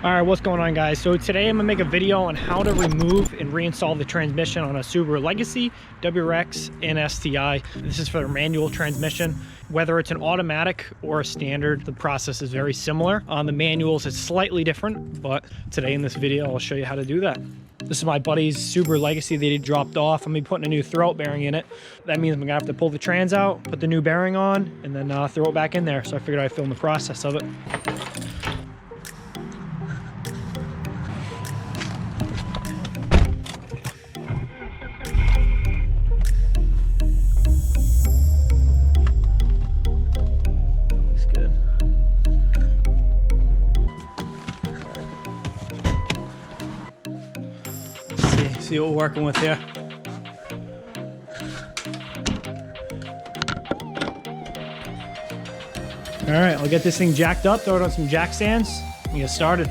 All right, what's going on, guys? So today I'm gonna make a video on how to remove and reinstall the transmission on a Subaru Legacy, WRX, and STI. This is for the manual transmission. Whether it's an automatic or a standard, the process is very similar. On the manuals, it's slightly different, but today in this video, I'll show you how to do that. This is my buddy's Subaru Legacy that he dropped off. I'm gonna be putting a new throwout bearing in it. That means I'm gonna have to pull the trans out, put the new bearing on, and then throw it back in there. So I figured I'd film the process of it. See what we're working with here. All right, I'll get this thing jacked up, throw it on some jack stands, and get started.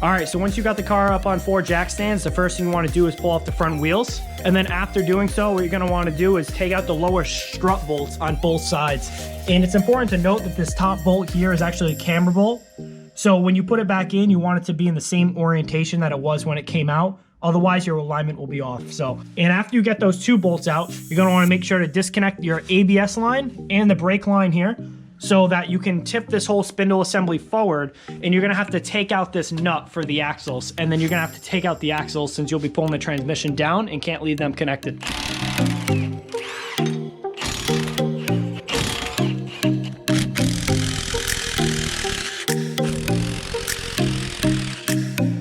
All right, so once you got the car up on 4 jack stands, the first thing you want to do is pull off the front wheels. And then after doing so, what you're going to want to do is take out the lower strut bolts on both sides. And it's important to note that this top bolt here is actually a camber bolt. So when you put it back in, you want it to be in the same orientation that it was when it came out. Otherwise, your alignment will be off. So, and after you get those 2 bolts out, you're going to want to make sure to disconnect your ABS line and the brake line here, so that you can tip this whole spindle assembly forward, and you're gonna have to take out this nut for the axles, and then you're gonna have to take out the axles since you'll be pulling the transmission down and can't leave them connected.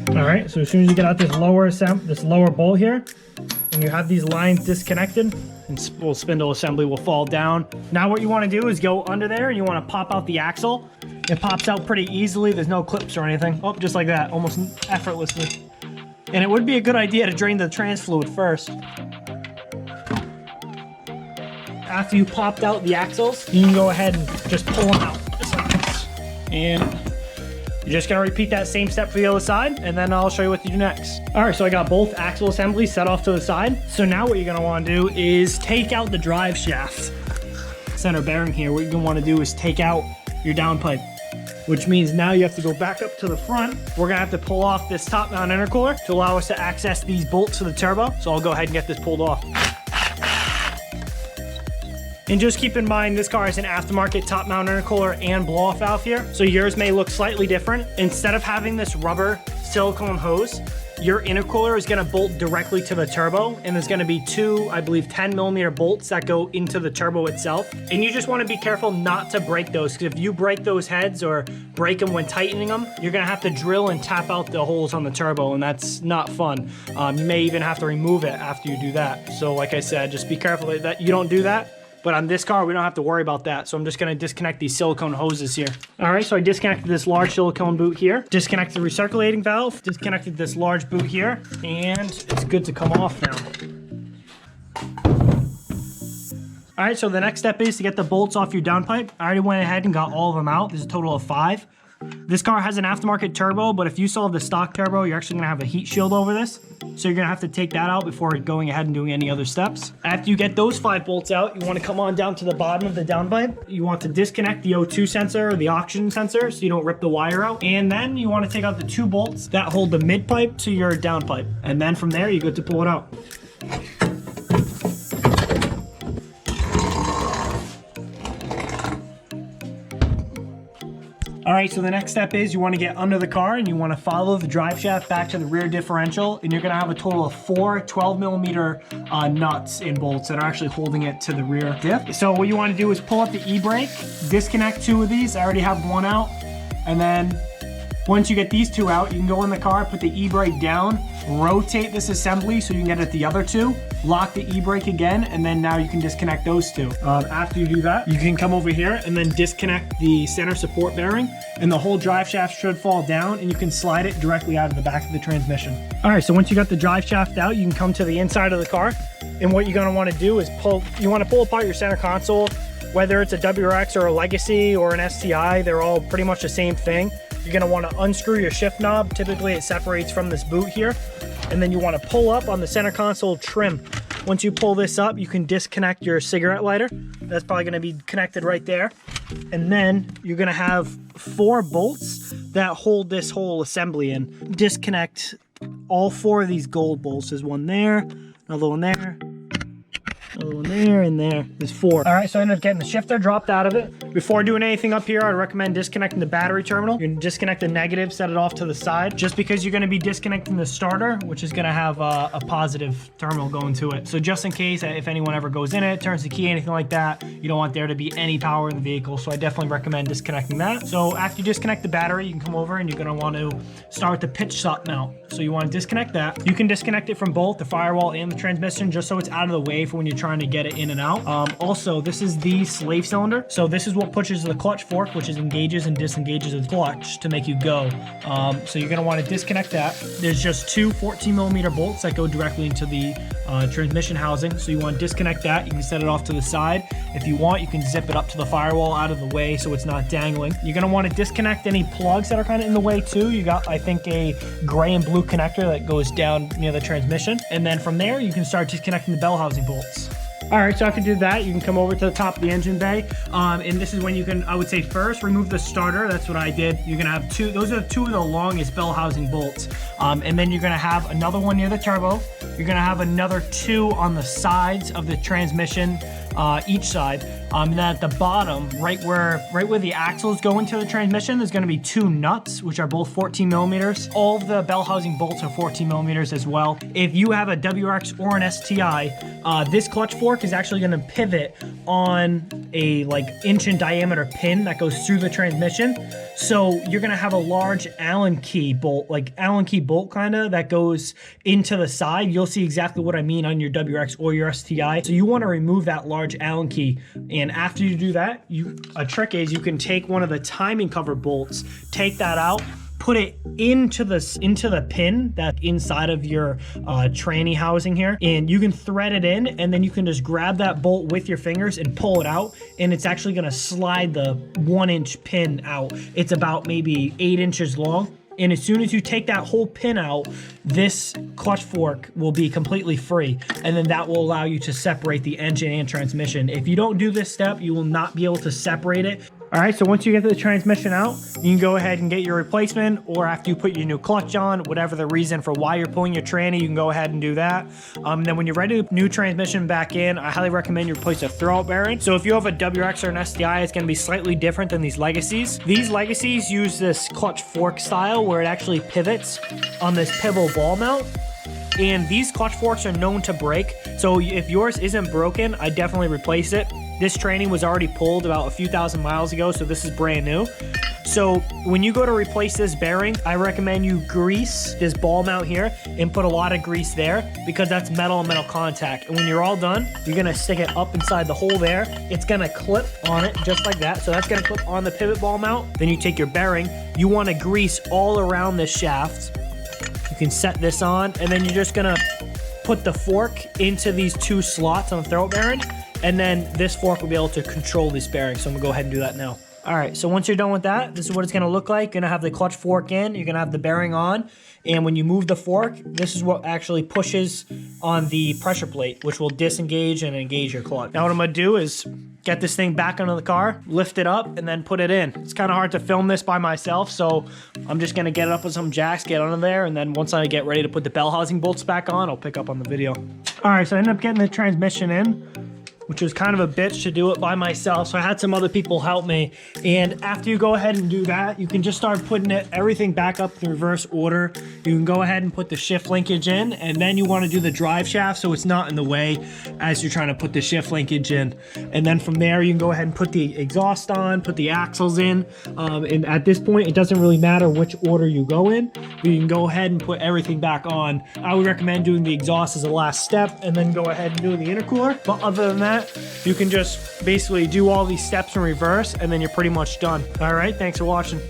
All right, so as soon as you get out this lower bolt here, and you have these lines disconnected, and spindle assembly will fall down. Now what you want to do is go under there and you want to pop out the axle. It pops out pretty easily. There's no clips or anything. Oh, just like that, almost effortlessly. And it would be a good idea to drain the trans fluid first. After you popped out the axles, you can go ahead and just pull them out, just like this. And you're just gonna repeat that same step for the other side, and then I'll show you what to do next. All right, so I got both axle assemblies set off to the side. So now what you're gonna wanna do is take out the drive shaft. Center bearing here, what you're gonna wanna do is take out your downpipe, which means now you have to go back up to the front. We're gonna have to pull off this top mount intercooler to allow us to access these bolts to the turbo. So I'll go ahead and get this pulled off. And just keep in mind, this car has an aftermarket top mount intercooler and blow off valve here. So yours may look slightly different. Instead of having this rubber silicone hose, your intercooler is gonna bolt directly to the turbo, and there's gonna be 2, I believe, 10mm bolts that go into the turbo itself. And you just wanna be careful not to break those, because if you break those heads or break them when tightening them, you're gonna have to drill and tap out the holes on the turbo, and that's not fun. You may even have to remove it after you do that. So like I said, just be careful that you don't do that. But on this car, we don't have to worry about that. So I'm just gonna disconnect these silicone hoses here. All right, so I disconnected this large silicone boot here, disconnected the recirculating valve, disconnected this large boot here, and it's good to come off now. All right, so the next step is to get the bolts off your downpipe. I already went ahead and got all of them out. There's a total of 5. This car has an aftermarket turbo, but if you still have the stock turbo, you're actually gonna have a heat shield over this. So you're gonna have to take that out before going ahead and doing any other steps. After you get those 5 bolts out, you wanna come on down to the bottom of the downpipe. You want to disconnect the O2 sensor or the oxygen sensor so you don't rip the wire out. And then you wanna take out the 2 bolts that hold the mid pipe to your downpipe. And then from there, you're good to pull it out. All right, so the next step is you want to get under the car and you want to follow the drive shaft back to the rear differential, and you're going to have a total of 4 12mm nuts and bolts that are actually holding it to the rear diff. So what you want to do is pull up the e-brake, disconnect 2 of these. I already have one out, and then Once you get these two out, you can go in the car, put the e-brake down, rotate this assembly so you can get at the other two, lock the e-brake again, and then now you can disconnect those two. After you do that, you can come over here and then disconnect the center support bearing, and the whole drive shaft should fall down, and you can slide it directly out of the back of the transmission. All right, so once you got the drive shaft out, you can come to the inside of the car, and what you're gonna wanna do is pull apart your center console, whether it's a WRX or a Legacy or an STI, they're all pretty much the same thing. You're gonna wanna unscrew your shift knob. Typically it separates from this boot here. And then you wanna pull up on the center console trim. Once you pull this up, you can disconnect your cigarette lighter. That's probably gonna be connected right there. And then you're gonna have 4 bolts that hold this whole assembly in. Disconnect all 4 of these gold bolts. There's one there, another one there, another one there, and there. There's 4. All right, so I ended up getting the shifter dropped out of it. Before doing anything up here, I'd recommend disconnecting the battery terminal. You can disconnect the negative, set it off to the side, just because you're gonna be disconnecting the starter, which is gonna have a positive terminal going to it. So just in case, if anyone ever goes in it, turns the key, anything like that, you don't want there to be any power in the vehicle. So I definitely recommend disconnecting that. So after you disconnect the battery, you can come over and you're gonna want to start the pitch stop mount. So you wanna disconnect that. You can disconnect it from both the firewall and the transmission, just so it's out of the way for when you're trying to get it in and out. Also, this is the slave cylinder. So this is what pushes the clutch fork, which is engages and disengages the clutch to make you go. So you're gonna wanna disconnect that. There's just 2 14mm bolts that go directly into the transmission housing. So you wanna disconnect that. You can set it off to the side. If you want, you can zip it up to the firewall out of the way so it's not dangling. You're gonna wanna disconnect any plugs that are kind of in the way too. You got, I think, a gray and blue connector that goes down near the transmission. And then from there, you can start disconnecting the bell housing bolts. All right, so after you do that, you can come over to the top of the engine bay. And this is when you can, I would say first, remove the starter. That's what I did. You're gonna have 2, those are 2 of the longest bell housing bolts. And then you're gonna have another one near the turbo. You're gonna have another 2 on the sides of the transmission, each side. And then at the bottom, right where the axles go into the transmission, there's gonna be 2 nuts, which are both 14mm. All of the bell housing bolts are 14mm as well. If you have a WRX or an STI, this clutch fork is actually gonna pivot on a inch in diameter pin that goes through the transmission. So you're gonna have a large Allen key bolt, Allen key bolt kinda, that goes into the side. You'll see exactly what I mean on your WRX or your STI. So you wanna remove that large Allen key. And after you do that, a trick is you can take one of the timing cover bolts, take that out, put it into the pin that's inside of your tranny housing here, and you can thread it in, and then you can just grab that bolt with your fingers and pull it out, and it's actually gonna slide the 1-inch pin out. It's about maybe 8 inches long. And as soon as you take that whole pin out, this clutch fork will be completely free. And then that will allow you to separate the engine and transmission. If you don't do this step, you will not be able to separate it. All right, so once you get the transmission out, you can go ahead and get your replacement, or after you put your new clutch on, whatever the reason for why you're pulling your tranny, you can go ahead and do that. Then when you're ready to put new transmission back in, I highly recommend you replace a throwout bearing. So if you have a WRX or an STI, it's gonna be slightly different than these Legacies. These Legacies use this clutch fork style where it actually pivots on this pivot ball mount. And these clutch forks are known to break. So if yours isn't broken, I definitely replace it. This tranny was already pulled about a few thousand miles ago, so this is brand new. So when you go to replace this bearing, I recommend you grease this ball mount here and put a lot of grease there, because that's metal on metal contact. And when you're all done, you're gonna stick it up inside the hole there. It's gonna clip on it just like that. So that's gonna clip on the pivot ball mount. Then you take your bearing, you wanna grease all around this shaft. You can set this on, and then you're just gonna put the fork into these 2 slots on the throwout bearing, and then this fork will be able to control this bearing. So I'm gonna go ahead and do that now. All right, so once you're done with that, this is what it's gonna look like. You're gonna have the clutch fork in, you're gonna have the bearing on, and when you move the fork, this is what actually pushes on the pressure plate, which will disengage and engage your clutch. Now what I'm gonna do is get this thing back onto the car, lift it up, and then put it in. It's kind of hard to film this by myself, so I'm just gonna get it up with some jacks, get under there, and then once I get ready to put the bell housing bolts back on, I'll pick up on the video. All right, so I ended up getting the transmission in. which was kind of a bitch to do it by myself. So I had some other people help me. And after you go ahead and do that, you can just start putting everything back up in reverse order. You can go ahead and put the shift linkage in, and then you want to do the drive shaft so it's not in the way as you're trying to put the shift linkage in. And then from there, you can go ahead and put the exhaust on, put the axles in. And at this point, it doesn't really matter which order you go in. You can go ahead and put everything back on. I would recommend doing the exhaust as the last step and then go ahead and do the intercooler. But other than that, you can just basically do all these steps in reverse and then you're pretty much done. All right, thanks for watching.